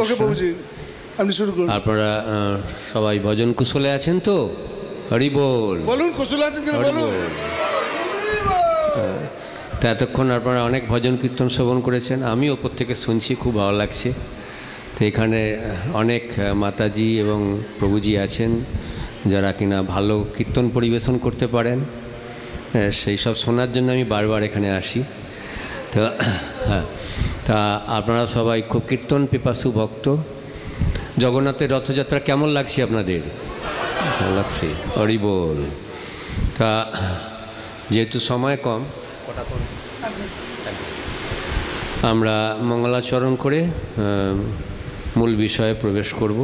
ওকে বাবুজি, আপনি শুরু করুন। আপনারা সবাই ভজন কুশলে আছেন তো? হরি বল। বলুন কুশলে আছেন কিনা বলুন। তা এতক্ষণ আপনারা অনেক ভজন কীর্তন শ্রবণ করেছেন, আমি ওপর থেকে শুনছি, খুব ভালো লাগছে। তো এখানে অনেক মাতাজি এবং প্রভুজি আছেন যারা কিনা ভালো কীর্তন পরিবেশন করতে পারেন, সেই সব শোনার জন্য আমি বারবার এখানে আসি। তো হ্যাঁ, তা আপনারা সবাই খুব কীর্তন পিপাসু ভক্ত। জগন্নাথের রথযাত্রা কেমন লাগছে আপনাদের? ভালো লাগছে, হরি বল। তা যেহেতু সময় কম, আমরা মঙ্গলাচরণ করে মূল বিষয়ে প্রবেশ করব,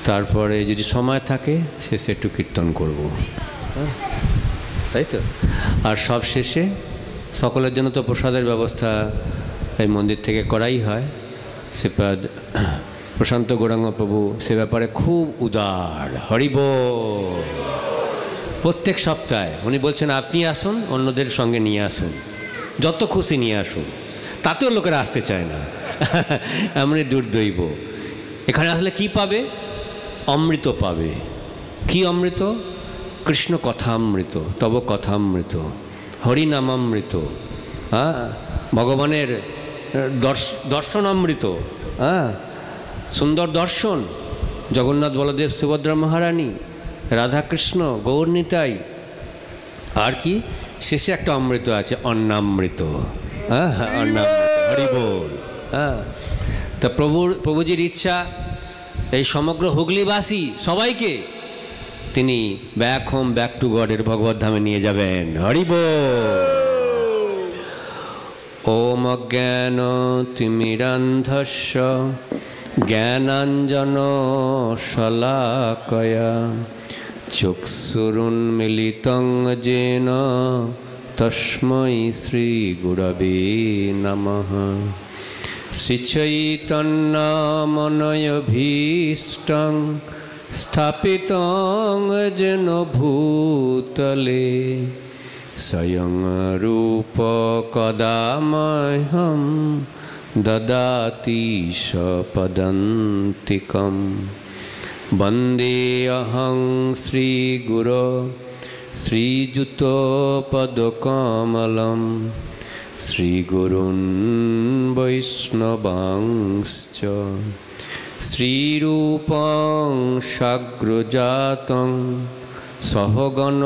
তারপরে যদি সময় থাকে শেষে একটু কীর্তন করব, তাই তো। আর সব শেষে সকলের জন্য তো প্রসাদের ব্যবস্থা এই মন্দির থেকে করাই হয়। শ্রীপাদ প্রশান্ত গৌরাঙ্গ প্রভু সে ব্যাপারে খুব উদার, হরি বল। প্রত্যেক সপ্তাহে উনি বলছেন আপনি আসুন, অন্যদের সঙ্গে নিয়ে আসুন, যত খুশি নিয়ে আসুন, তাতেও লোকেরা আসতে চায় না, এমনই দুর্দৈব। এখানে আসলে কি পাবে? অমৃত পাবে। কি অমৃত? কৃষ্ণ কথামৃত, তব কথামৃত, হরিনামামৃত, হ্যাঁ, ভগবানের দর্শন অমৃত, হ্যাঁ, সুন্দর দর্শন, জগন্নাথ বলদেব সুভদ্রা মহারানী, রাধাকৃষ্ণ, গৌরনিতাই। আর কি শেষে একটা অমৃত আছে, অন্নামৃত, হ্যাঁ, অন্নামৃত, হরি বল। হ্যাঁ, তা প্রভুজির ইচ্ছা এই সমগ্র হুগলিবাসী সবাইকে তিনি ব্যাক হোম, ব্যাক টু গডের ভগবত ধামে নিয়ে যাবেন, হরি বল। ওম অজ্ঞান তিমিরান্ধস্য জ্ঞানাঞ্জন শলাকয়া চক্ষুরুন্মিলিতং যেন তস্मै শ্রী গুরবে নমঃ। শ্রীচৈতন্যমনয়ভীষ্টং স্থাপিতং যেন ভূতলে স্বয়ং রূপ কদা মহ্যং দদাতি স্বপদান্তিকম। বন্দেऽহং শ্রীগুরো শ্রীযুতপদকমলম শ্রীগুরুन् বৈষ্ণবাংশ্চ শ্রীরূপং সাগ্রজাতং সহগণ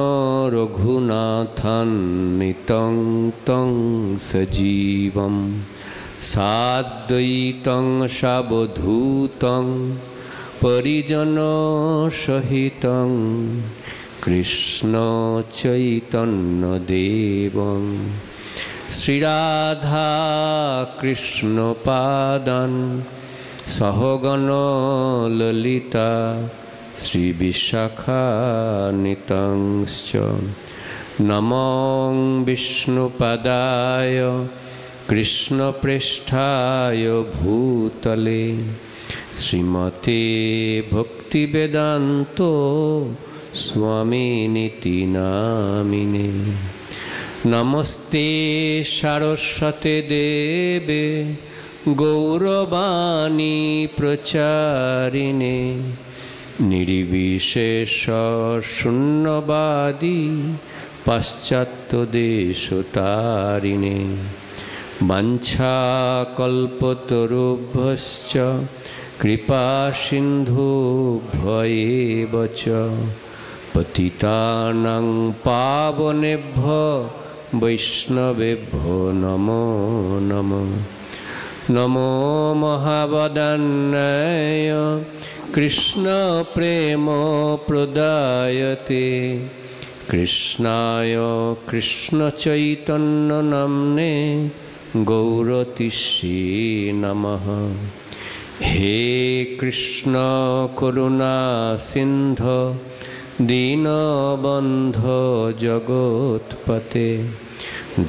রঘুনাথান্বিতং তং সজীবং সাদ্বৈতং সাবধূতং পরিজন সহিতং কৃষ্ণ চৈতন্য দেবং শ্রীরাধা কৃষ্ণ পাদান সহগণ ললিতা শ্রীবিশাখানিতংশ্চ। নমো বিষ্ণুপদায় কৃষ্ণপৃষ্ঠায় ভূতলে শ্রীমতে ভক্তিবেদান্ত স্বামিনিতি নামিনে। নমস্তে সারস্বতে দেবে গৌরবাণী প্রচারিণে নির্বিশেষ শূন্যবাদী পাশ্চাত্যদেশতারিণে। বাঞ্ছাকল্পতরুভ্যশ্চ কৃপাসিন্ধুভ্যেব চ পতিতানাং পাবনেভ্যো বৈষ্ণবেভ্যো নমো নমঃ। নমো মহাবদান্যায় কৃষ্ণ প্রেম প্রদায়তে কৃষ্ণায় কৃষ্ণ চৈতন্য নাম্নে গৌরতিষ্ঠে নমঃ। হে কৃষ্ণ করুণা সিন্ধো দীনবন্ধো জগৎপতে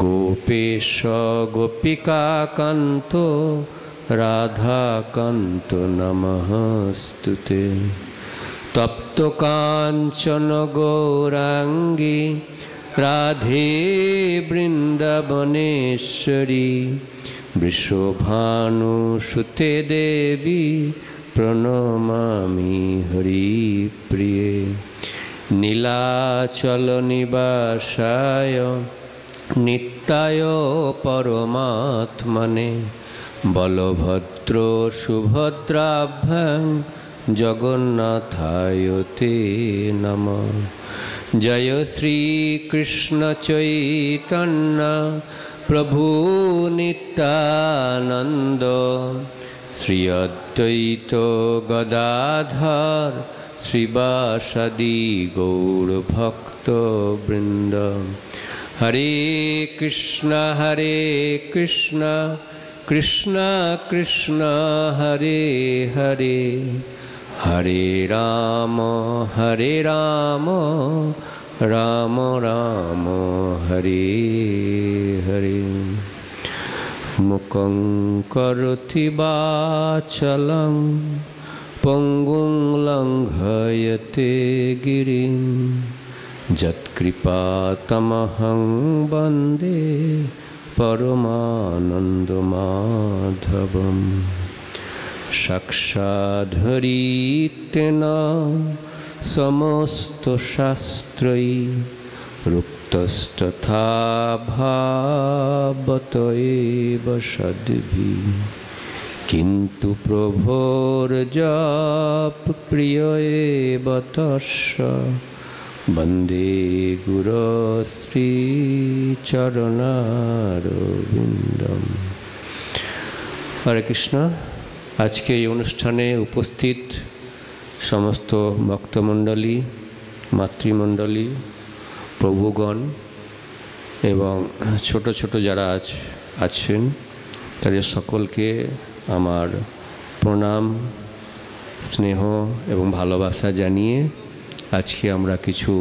গোপেশ গোপিকাকান্ত রাধাকান্ত নমস্তুতে। তপ্ত কাঞ্চন গৌরাঙ্গী রাধে বৃন্দাবনেশ্বরী বৃষভানুসুতে দেবী প্রণমামি হরিপ্রিয়ে। নীলাচল নিবাসায় নিত্যায় পরমাত্মনে বলভদ্র সুভদ্রাভ্যাং জগন্নাথায় তে নমঃ। জয় শ্রীকৃষ্ণ চৈতন্য প্রভু নিত্যানন্দ শ্রী অদ্বৈত গদাধর শ্রীবাসাদি গৌর ভক্তবৃন্দ। হরে কৃষ্ণ কৃষ্ণ কৃষ্ণ হরে হরে, হরে রাম রাম রাম হরে হরে। মুখং করোতি বাচালং পঙ্গুং লঙ্ঘয়তে গিরিং যৎকৃপাতমহং বন্দে পরমানন্দমাধবম। সাক্ষাৎ-হরিতেন সমস্ত শাস্ত্রৈ রুক্তস্তথা ভাবত এব সদ্ভিঃ। কিন্তু প্রভোর জপ প্রিয় এব তস্য বন্দে গুরু শ্রী চরণারবিন্দম। হরে কৃষ্ণ। আজকে এই অনুষ্ঠানে উপস্থিত সমস্ত ভক্তমণ্ডলী, মাতৃমণ্ডলী, প্রভুগণ এবং ছোট ছোট যারা আছেন তাদের সকলকে আমার প্রণাম, স্নেহ এবং ভালোবাসা জানিয়ে আজকে আমরা কিছু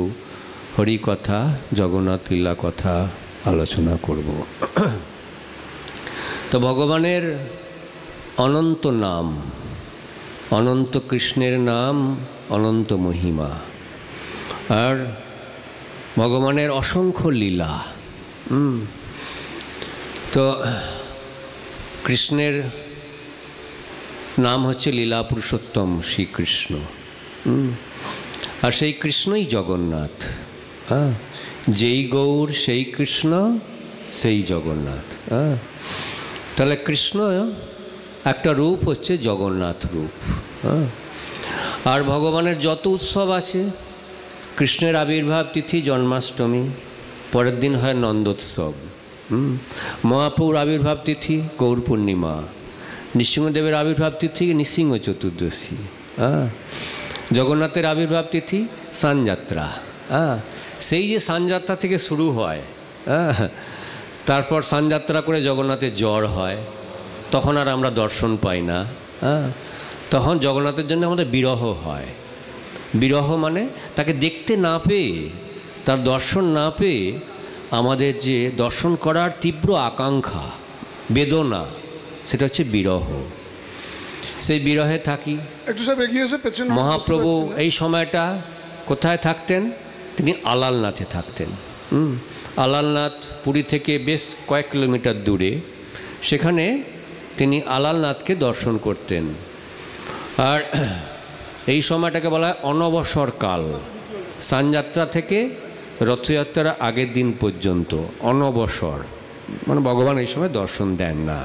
হরিকথা, জগন্নাথ লীলা কথা আলোচনা করব। তো ভগবানের অনন্ত নাম, অনন্ত কৃষ্ণের নাম, অনন্ত মহিমা, আর ভগবানের অসংখ্য লীলা। তো কৃষ্ণের নাম হচ্ছে লীলা পুরুষোত্তম শ্রীকৃষ্ণ, আর সেই কৃষ্ণই জগন্নাথ। যেই গৌর সেই কৃষ্ণ, সেই জগন্নাথ। তাহলে কৃষ্ণ একটা রূপ হচ্ছে জগন্নাথ রূপ। আর ভগবানের যত উৎসব আছে, কৃষ্ণের আবির্ভাব তিথি জন্মাষ্টমী, পরের দিন হয় নন্দোৎসব। মহাপ্রভুর আবির্ভাব তিথি গৌর পূর্ণিমা, নৃসিংহদেবের আবির্ভাব তিথি নৃসিংহ চতুর্দশী, জগন্নাথের আবির্ভাব তিথি সানযাত্রা। সেই যে সানযাত্রা থেকে শুরু হয়, তারপর সানযাত্রা করে জগন্নাথের জ্বর হয়, তখন আর আমরা দর্শন পাই না। তখন জগন্নাথের জন্য আমাদের বিরহ হয়। বিরহ মানে তাকে দেখতে না পেয়ে, তার দর্শন না পেয়ে আমাদের যে দর্শন করার তীব্র আকাঙ্ক্ষা, বেদনা, সেটা হচ্ছে বিরহ। সেই বিরহে থাকি। মহাপ্রভু এই সময়টা কোথায় থাকতেন? তিনি আলালনাথে থাকতেন। আলালনাথ পুরী থেকে বেশ কয়েক কিলোমিটার দূরে, সেখানে তিনি আলালনাথকে দর্শন করতেন। আর এই সময়টাকে বলা হয় অনবসরকাল। সানযাত্রা থেকে রথযাত্রার আগের দিন পর্যন্ত অনবসর, মানে ভগবান এই সময় দর্শন দেন না।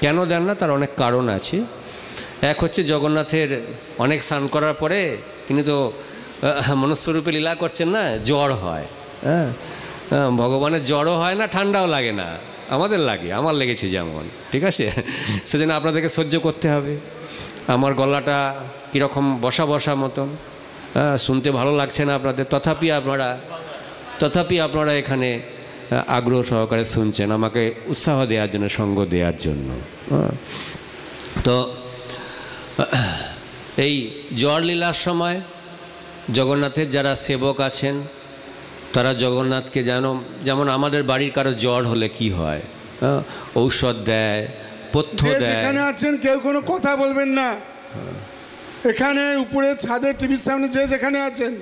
কেন দেন না? তার অনেক কারণ আছে। এক হচ্ছে জগন্নাথের অনেক স্নান করার পরে তিনি তো মনুষ্যরূপে লীলা করছেন না, জ্বর হয়। ভগবানের জ্বরও হয় না, ঠান্ডাও লাগে না, আমাদের লাগে, আমার লেগেছে যেমন, ঠিক আছে? সেজন্য আপনাদেরকে সহ্য করতে হবে। আমার গলাটা কীরকম বসা বসা মতন, শুনতে ভালো লাগছে না আপনাদের, তথাপি আপনারা এখানে আগ্রহ সহকারে শুনছেন, আমাকে উৎসাহ দেওয়ার জন্য, সঙ্গ দেওয়ার জন্য। তো এই জ্বর লীলার সময় জগন্নাথের যারা সেবক আছেন তারা জগন্নাথকে যেমন আমাদের বাড়ির কারো জ্বর হলে কি হয়, ঔষধ দেয়, পথ্য দেয়। যেখানে আছেন কেউ কোনো কথা বলবেন না। এখানে উপরে ছাদে টিভির সামনে যেখানে আছেন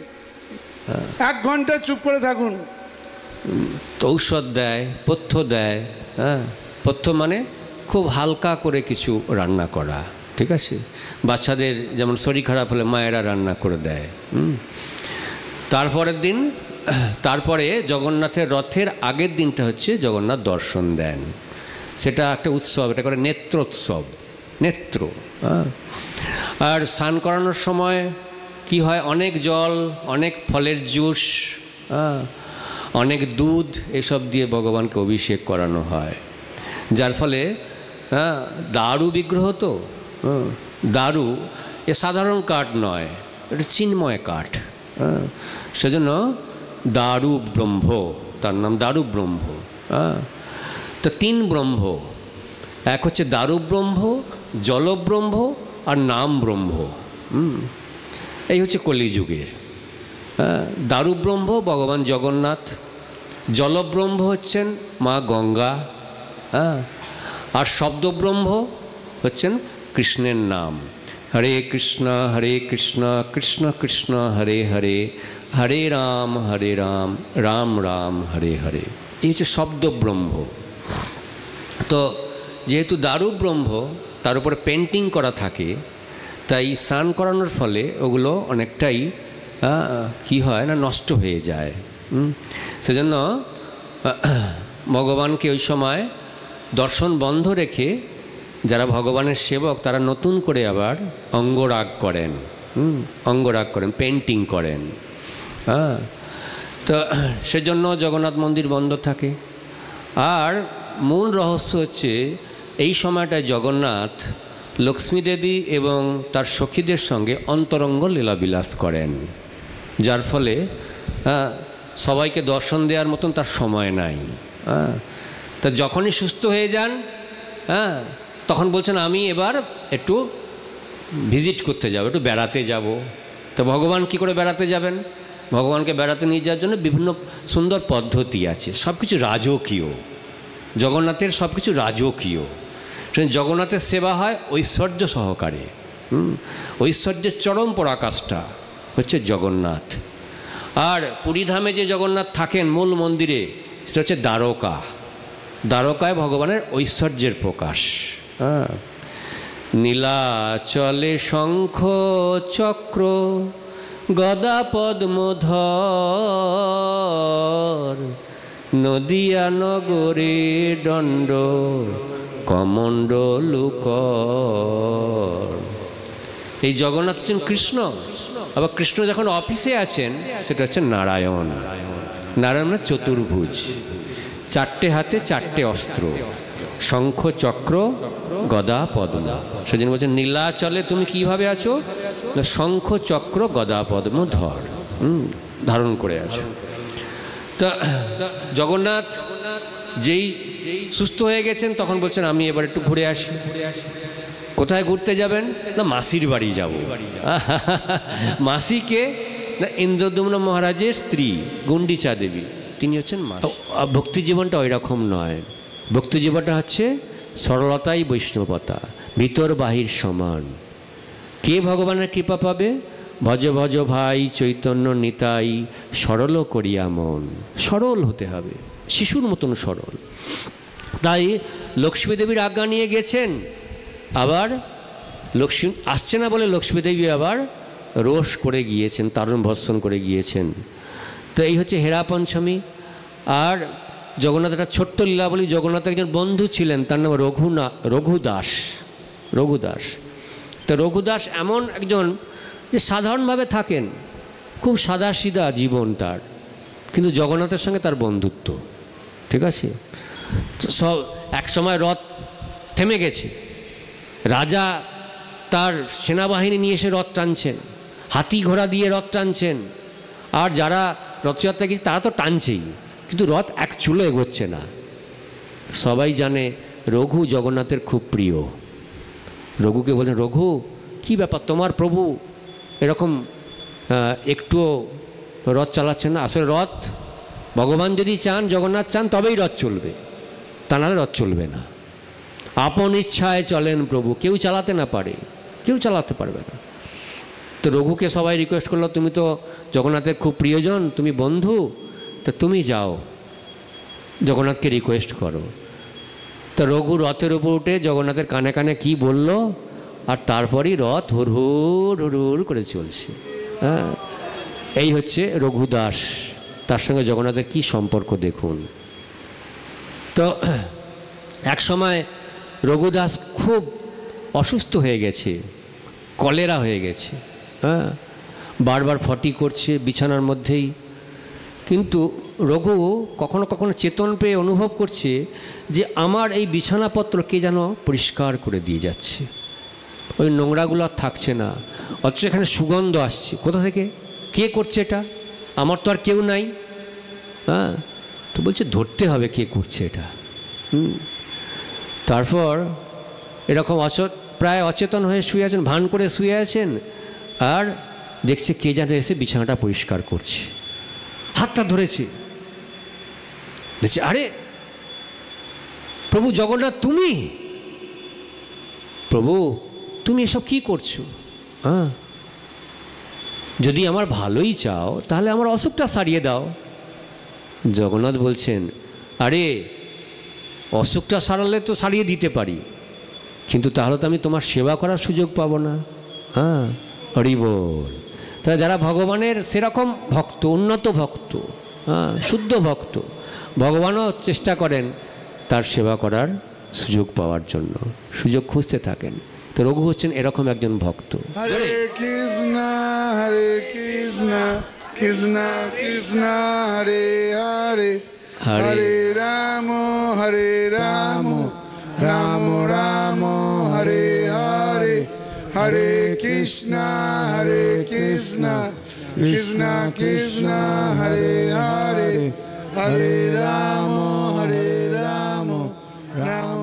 1 ঘন্টা চুপ করে থাকুন। ঔষধ দেয়, পথ্য দেয়। পথ্য মানে খুব হালকা করে কিছু রান্না করা, ঠিক আছে? বাচ্চাদের যেমন শরীর খারাপ হলে মায়েরা রান্না করে দেয়। তারপরের দিন, তারপরে জগন্নাথের রথের আগের দিনটা হচ্ছে জগন্নাথ দর্শন দেন। সেটা একটা উৎসব, এটা করে নেত্রোৎসব, নেত্র। আর স্নান করানোর সময় কি হয়, অনেক জল, অনেক ফলের জুস, অনেক দুধ, এসব দিয়ে ভগবানকে অভিষেক করানো হয়। যার ফলে দারু বিগ্রহ, তো দারু এ সাধারণ কাঠ নয়, এটা চিন্ময় কাঠ। সেজন্য দারু ব্রহ্ম, তার নাম দারু ব্রহ্ম। তো 3 ব্রহ্ম, এক হচ্ছে দারু ব্রহ্ম, জলব্রহ্ম আর নাম ব্রহ্ম। এই হচ্ছে কলিযুগের। দারু ব্রহ্ম ভগবান জগন্নাথ, জলব্রহ্ম হচ্ছেন মা গঙ্গা, আর শব্দব্রহ্ম হচ্ছেন কৃষ্ণের নাম। হরে কৃষ্ণ কৃষ্ণ কৃষ্ণ হরে হরে, হরে রাম রাম রাম হরে হরে। এই হচ্ছে শব্দব্রহ্ম। তো যেহেতু দারু ব্রহ্ম, তার উপরে পেন্টিং করা থাকে, তাই স্নান করানোর ফলে ওগুলো অনেকটাই কি হয় না, নষ্ট হয়ে যায়। সেজন্য ভগবানকে ওই সময় দর্শন বন্ধ রেখে যারা ভগবানের সেবক তারা নতুন করে আবার অঙ্গরাগ করেন, পেন্টিং করেন। তো সেজন্য জগন্নাথ মন্দির বন্ধ থাকে। আর মূল রহস্য হচ্ছে এই সময়টায় জগন্নাথ লক্ষ্মী দেবী এবং তার সখীদের সঙ্গে অন্তরঙ্গ লীলাবিলাস করেন, যার ফলে সবাইকে দর্শন দেওয়ার মতন তার সময় নাই। তা যখনই সুস্থ হয়ে যান, তখন বলছেন আমি এবার একটু ভিজিট করতে যাব, একটু বেড়াতে যাব। তো ভগবান কি করে বেড়াতে যাবেন? ভগবানকে বেড়াতে নিয়ে যাওয়ার জন্য বিভিন্ন সুন্দর পদ্ধতি আছে, সব কিছু রাজকীয়। জগন্নাথের সব কিছু রাজকীয়। জগন্নাথের সেবা হয় ঐশ্বর্য সহকারে। ঐশ্বর্যের চরম পরাকাষ্ঠা হচ্ছে জগন্নাথ। আর পুরীধামে যে জগন্নাথ থাকেন মূল মন্দিরে, সেটা হচ্ছে দ্বারকা। দ্বারকায় ভগবানের ঐশ্বর্যের প্রকাশ। নীলাচলে শঙ্খ চক্র গদা পদ্মধর, নদিয়া নগরে দণ্ড কমণ্ডলুকর। এই জগন্নাথ হচ্ছেন কৃষ্ণ। আবার কৃষ্ণ যখন অফিসে আছেন সেটা হচ্ছে নারায়ণ। নারায়ণ মানে চতুর্ভুজ, 4টে হাতে 4টে অস্ত্র, শঙ্খ চক্র গদা পদ্ম। সেজন্য বলছেন নীলাচলে তুমি কিভাবে আছো? শঙ্খ চক্র গদা পদ্ম ধর, ধারণ করে আছো। তা জগন্নাথ যেই সুস্থ হয়ে গেছেন তখন বলছেন আমি এবার একটু ঘুরে আসি। কোথায় ঘুরতে যাবেন? না মাসির বাড়ি যাব। মাসিকে না ইন্দ্রদ্যুম্ন মহারাজের স্ত্রী গুন্ডিচা দেবী, তিনি হচ্ছেন মা। ভক্তি জীবনটা ওই রকম নয়। ভক্তি জীবনটা হচ্ছে সরলতাই বৈষ্ণবতা, ভিতর বাহির সমান। কে ভগবানের কৃপা পাবে? ভজ ভজ ভাই চৈতন্য নিতাই, সরল করিয়া মন। সরল হতে হবে, শিশুর মতন সরল। তাই লক্ষ্মী দেবীর আজ্ঞা নিয়ে গেছেন। আবার লক্ষ্মী আসছে না বলে লক্ষ্মী দেবী আবার রোষ করে গিয়েছেন, তারুণ ভর্সন করে গিয়েছেন। তো এই হচ্ছে হেরা পঞ্চমী। আর জগন্নাথ একটা ছোট্ট লীলা বলি। জগন্নাথ একজন বন্ধু ছিলেন, তার নাম রঘুদাস। তো রঘুদাস এমন একজন যে সাধারণভাবে থাকেন, খুব সাদাসিধা জীবন তার, কিন্তু জগন্নাথের সঙ্গে তার বন্ধুত্ব, ঠিক আছে। সব এক সময় রথ থেমে গেছে, রাজা তার সেনাবাহিনী নিয়ে এসে রথ টানছেন, হাতি ঘোড়া দিয়ে রথ টানছেন। আর যারা রথযাত্রা গেছে তারা তো টানছেই, কিন্তু রথ এক চুলো এগোচ্ছে না। সবাই জানে রঘু জগন্নাথের খুব প্রিয়। রঘুকে বলেন, রঘু কি ব্যাপার, তোমার প্রভু এরকম একটুও রথ চালাচ্ছেন না? আসলে রথ ভগবান যদি চান, জগন্নাথ চান, তবেই রথ চলবে, তা নাহলে রথ চলবে না। আপন ইচ্ছায় চলেন প্রভু, কেউ চালাতে না পারে, কেউ চালাতে পারবে না। তো রঘুকে সবাই রিকোয়েস্ট করলো, তুমি তো জগন্নাথের খুব প্রিয়জন, তুমি বন্ধু, তো তুমি যাও, জগন্নাথকে রিকোয়েস্ট করো। তো রঘু রথের উপর উঠে জগন্নাথের কানে কানে কি বলল, আর তারপরই রথ হুড়হুড় হুড়হুড় করে চলছে। হ্যাঁ, এই হচ্ছে রঘুদাস, তার সঙ্গে জগন্নাথের কি সম্পর্ক দেখুন। তো এক সময় রঘুদাস খুব অসুস্থ হয়ে গেছে, কলেরা হয়ে গেছে। হ্যাঁ, বারবার ফটি করছে বিছানার মধ্যেই। কিন্তু রঘু কখনো কখনো চেতন পেয়ে অনুভব করছে যে আমার এই বিছানাপত্র কে যেন পরিষ্কার করে দিয়ে যাচ্ছে, ওই নোংরাগুলো আর থাকছে না, অথচ এখানে সুগন্ধ আসছে। কোথা থেকে, কে করছে এটা? আমার তো আর কেউ নাই। হ্যাঁ, তো বলছে ধরতে হবে কে করছে এটা। তারপর এরকম প্রায় অচেতন হয়ে শুয়ে আছেন, ভান করে শুয়ে আছেন, আর দেখছে কে যেন এসে বিছানাটা পরিষ্কার করছে। হাতটা ধরেছে, দেখছে আরে প্রভু জগন্নাথ তুমি, প্রভু তুমি এসব কি করছো? হ্যাঁ, যদি আমার ভালোই চাও তাহলে আমার অসুখটা সারিয়ে দাও। জগন্নাথ বলছেন, আরে অসুখটা সারালে তো সারিয়ে দিতে পারি, কিন্তু তাহলে তো আমি তোমার সেবা করার সুযোগ পাবো না। হ্যাঁ, হরি বল। তারা যারা ভগবানের সেরকম ভক্ত, উন্নত ভক্ত, হ্যাঁ শুদ্ধ ভক্ত, ভগবানও চেষ্টা করেন তার সেবা করার সুযোগ পাওয়ার জন্য, সুযোগ খুঁজতে থাকেন। তো রঘু হচ্ছেন এরকম একজন ভক্ত। হরে কৃষ্ণ হরে কৃষ্ণ কৃষ্ণ কৃষ্ণ হরে হরে, হরে রাম রাম রাম হরে হরে, হরে কৃষ্ণ কৃষ্ণ কৃষ্ণ হরে হরে, হরে রাম রাম